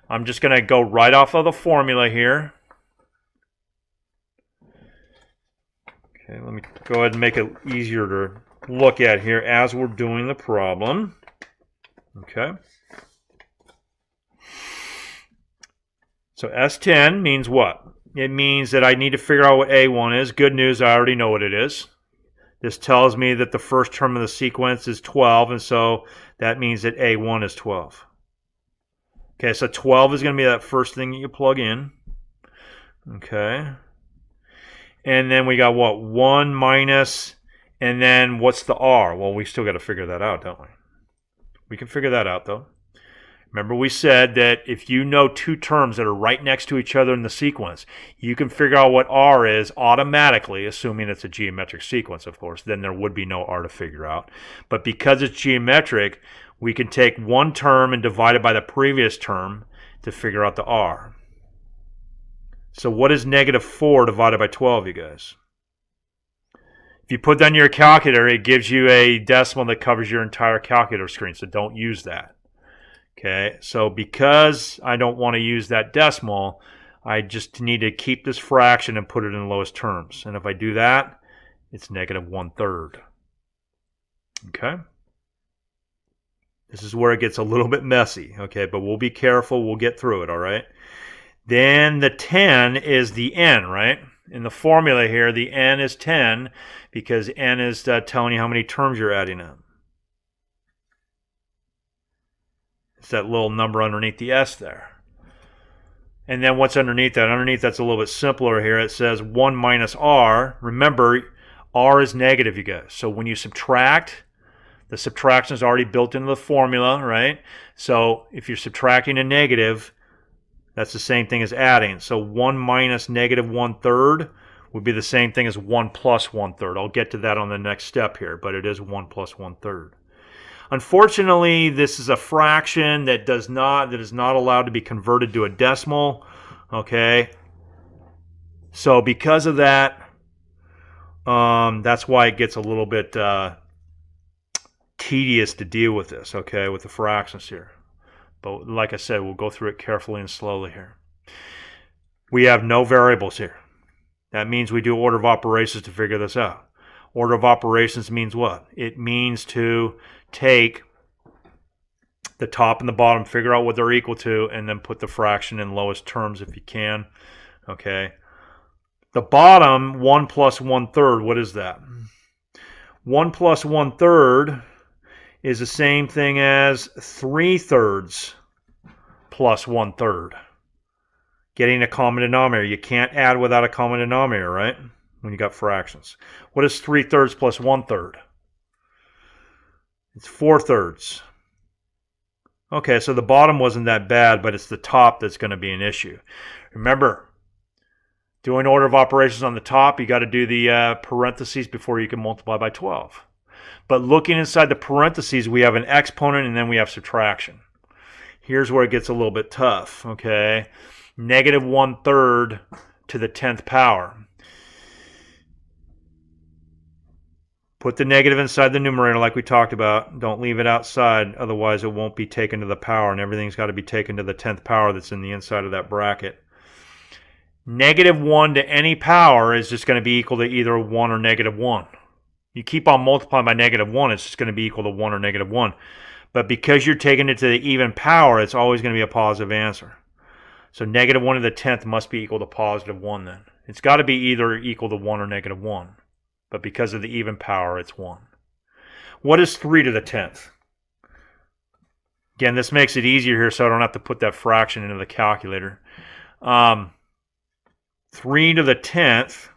I'm just going to go right off of the formula here. Okay, let me go ahead and make it easier to look at here as we're doing the problem. Okay. So S10 means what? It means that I need to figure out what A1 is. Good news, I already know what it is. This tells me that the first term of the sequence is 12, and so that means that A1 is 12. Okay, so 12 is going to be that first thing that you plug in. Okay. And then we got what? 1 minus, and then what's the R? Well, we still got to figure that out, don't we? We can figure that out, though. Remember we said that if you know two terms that are right next to each other in the sequence, you can figure out what R is automatically, assuming it's a geometric sequence, of course. Then there would be no R to figure out. But because it's geometric, we can take one term and divide it by the previous term to figure out the R. So what is negative 4 divided by 12, you guys? If you put that in your calculator, it gives you a decimal that covers your entire calculator screen, so don't use that. Okay, so because I don't want to use that decimal, I just need to keep this fraction and put it in lowest terms. And if I do that, it's negative 1/3. Okay? This is where it gets a little bit messy, okay? But we'll be careful. We'll get through it, all right? Then the 10 is the n, right? In the formula here, the n is 10 because n is telling you how many terms you're adding up. It's that little number underneath the S there. And then what's underneath that? Underneath that's a little bit simpler here. It says 1 minus R. Remember, R is negative, you guys. So when you subtract, the subtraction is already built into the formula, right? So if you're subtracting a negative, That's the same thing as adding. So 1 minus negative 1/3 would be the same thing as 1 plus 1/3. I'll get to that on the next step here, but it is 1 plus 1/3. Unfortunately, this is a fraction that is not allowed to be converted to a decimal. Okay. So because of that, that's why it gets a little bit tedious to deal with this, okay, with the fractions here. But like I said, we'll go through it carefully and slowly here. We have no variables here. That means we do order of operations to figure this out. Order of operations means what? It means to take the top and the bottom, figure out what they're equal to, and then put the fraction in lowest terms if you can. Okay. The bottom, 1 plus 1/3, what is that? 1 plus 1/3 is the same thing as 3/3 plus 1/3. Getting a common denominator. You can't add without a common denominator, right? When you got fractions. What is 3/3 plus 1/3? It's 4/3. Okay, so the bottom wasn't that bad, but it's the top that's going to be an issue. Remember, doing order of operations on the top, you got to do the parentheses before you can multiply by 12. But looking inside the parentheses, we have an exponent and then we have subtraction. Here's where it gets a little bit tough, okay? Negative 1/3 to the 10th power. Put the negative inside the numerator like we talked about. Don't leave it outside, otherwise it won't be taken to the power, and everything's got to be taken to the 10th power that's in the inside of that bracket. Negative 1 to any power is just going to be equal to either 1 or negative 1. You keep on multiplying by negative 1, it's just going to be equal to 1 or negative 1. But because you're taking it to the even power, it's always going to be a positive answer. So negative 1 to the 10th must be equal to positive 1 then. It's got to be either equal to 1 or negative 1. But because of the even power, it's 1. What is 3 to the 10th? Again, this makes it easier here so I don't have to put that fraction into the calculator. 3 to the 10th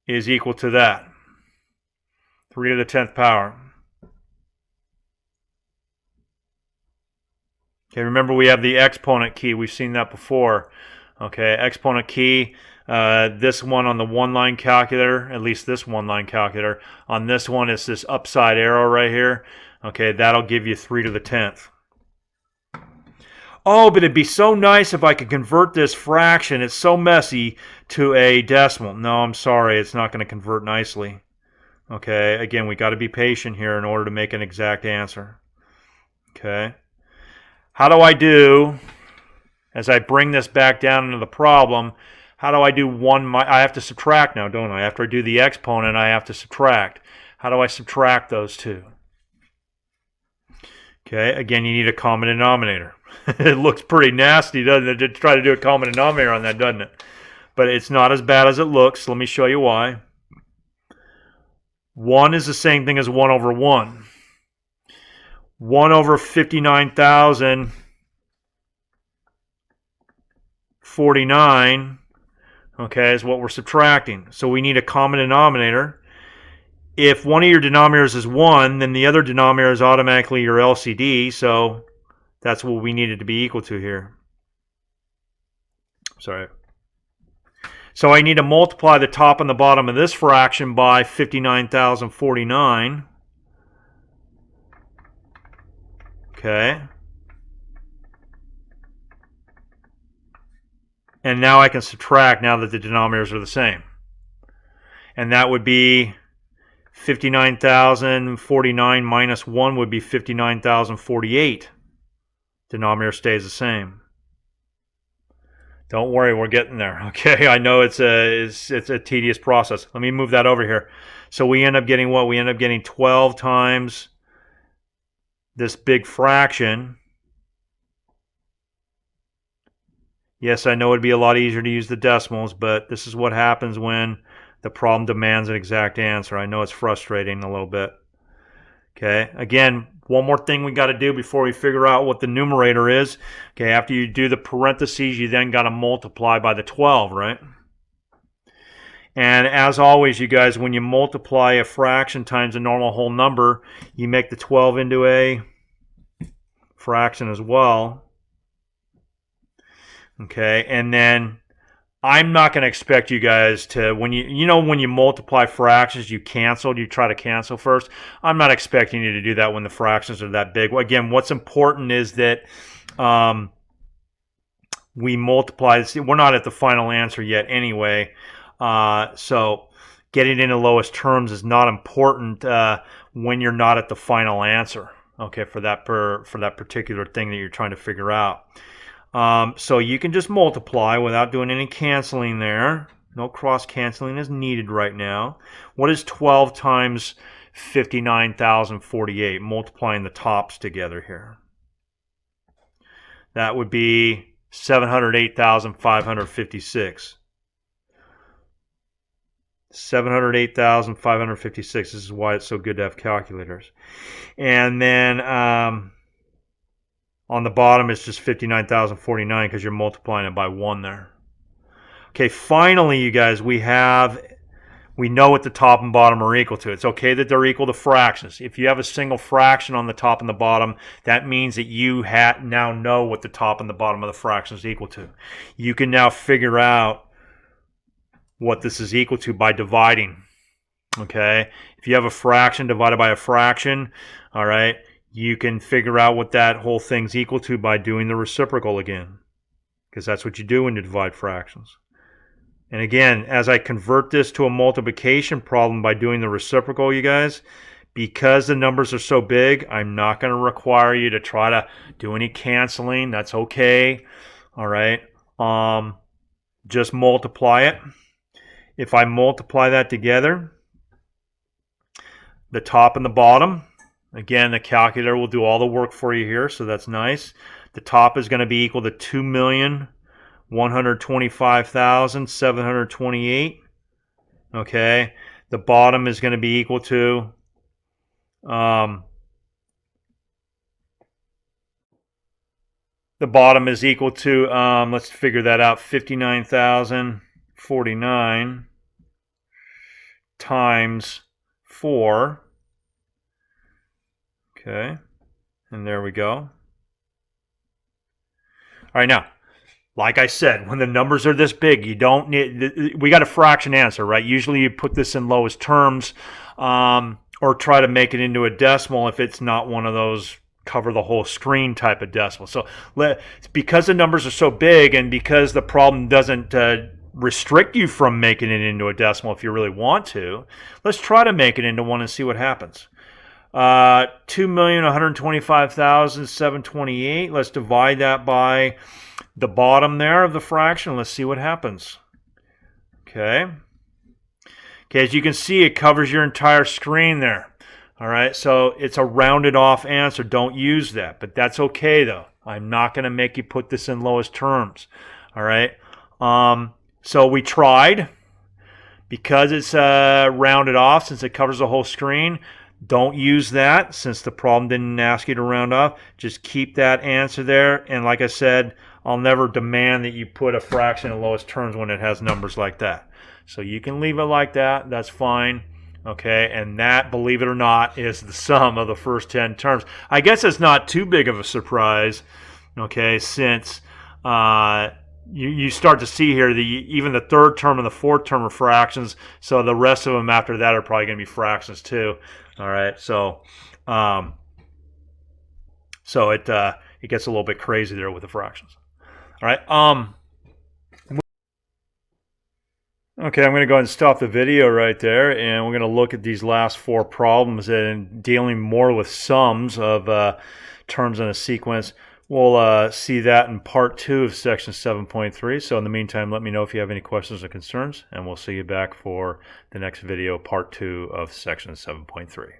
is equal to that. 3 to the 10th power. Okay, remember we have the exponent key. We've seen that before. Okay, exponent key. This one on the one-line calculator, at least this one-line calculator. On this one, it's this upside arrow right here. Okay, that'll give you 3 to the 10th. Oh, but it'd be so nice if I could convert this fraction. It's so messy to a decimal. No, I'm sorry. It's not going to convert nicely. Okay, again, we got to be patient here in order to make an exact answer. Okay. How do I do, as I bring this back down into the problem, how do I do 1 I have to subtract now, don't I? After I do the exponent, I have to subtract. How do I subtract those two? Okay, again, you need a common denominator. It looks pretty nasty, doesn't it, to try to do a common denominator on that, doesn't it? But it's not as bad as it looks. Let me show you why. 1 is the same thing as 1 over 1. 1 over 59,049, okay, is what we're subtracting. So we need a common denominator. If one of your denominators is 1, then the other denominator is automatically your LCD, so that's what we need it to be equal to here. Sorry. So I need to multiply the top and the bottom of this fraction by 59,049. Okay. And now I can subtract now that the denominators are the same. And that would be 59,049 minus 1 would be 59,048. Denominator stays the same. Don't worry, we're getting there. Okay, I know it's a tedious process. Let me move that over here. So we end up getting what? We end up getting 12 times this big fraction. Yes, I know it'd be a lot easier to use the decimals, but this is what happens when the problem demands an exact answer. I know it's frustrating a little bit. Okay, again, one more thing we got to do before we figure out what the numerator is. Okay, after you do the parentheses, you then got to multiply by the 12, right? And as always, you guys, when you multiply a fraction times a normal whole number, you make the 12 into a fraction as well. Okay, and then I'm not going to expect you guys to, when you multiply fractions, you try to cancel first. I'm not expecting you to do that when the fractions are that big. Again, what's important is that we multiply. We're not at the final answer yet anyway, so getting into lowest terms is not important when you're not at the final answer, okay, for that particular thing that you're trying to figure out. So you can just multiply without doing any canceling there. No cross canceling is needed right now. What is 12 times 59,048? Multiplying the tops together here. That would be 708,556. 708,556. This is why it's so good to have calculators. And then on the bottom, it's just 59,049 because you're multiplying it by 1 there. Okay, finally, you guys, we know what the top and bottom are equal to. It's okay that they're equal to fractions. If you have a single fraction on the top and the bottom, that means that you now know what the top and the bottom of the fraction is equal to. You can now figure out what this is equal to by dividing. Okay, if you have a fraction divided by a fraction, all right, you can figure out what that whole thing's equal to by doing the reciprocal again, because that's what you do when you divide fractions. And again, as I convert this to a multiplication problem by doing the reciprocal, you guys, because the numbers are so big, I'm not going to require you to try to do any canceling. That's okay. All right. Just multiply it. If I multiply that together, the top and the bottom, again, the calculator will do all the work for you here, so that's nice. The top is going to be equal to 2,125,728. Okay. The bottom is going to be equal to let's figure that out, 59,049 times 4. Okay, and there we go. All right, now, like I said, when the numbers are this big, you don't need, we got a fraction answer, right? Usually you put this in lowest terms or try to make it into a decimal if it's not one of those cover the whole screen type of decimal. So because the numbers are so big and because the problem doesn't restrict you from making it into a decimal if you really want to, let's try to make it into one and see what happens. 2,125,728. Let's divide that by the bottom there of the fraction. Let's see what happens. Okay. Okay, as you can see, it covers your entire screen there. All right, so it's a rounded off answer. Don't use that, but that's okay though. I'm not going to make you put this in lowest terms. All right. So we tried. Because it's rounded off, since it covers the whole screen, don't use that since the problem didn't ask you to round off. Just keep that answer there. And like I said, I'll never demand that you put a fraction in lowest terms when it has numbers like that. So you can leave it like that. That's fine. Okay, and that, believe it or not, is the sum of the first 10 terms. I guess it's not too big of a surprise, okay, since you start to see here even the third term and the fourth term are fractions, so the rest of them after that are probably going to be fractions too. All right, so it gets a little bit crazy there with the fractions. All right, okay, I'm going to go ahead and stop the video right there, and we're going to look at these last 4 problems and dealing more with sums of terms in a sequence. We'll see that in part 2 of section 7.3. So in the meantime, let me know if you have any questions or concerns, and we'll see you back for the next video, part 2 of section 7.3.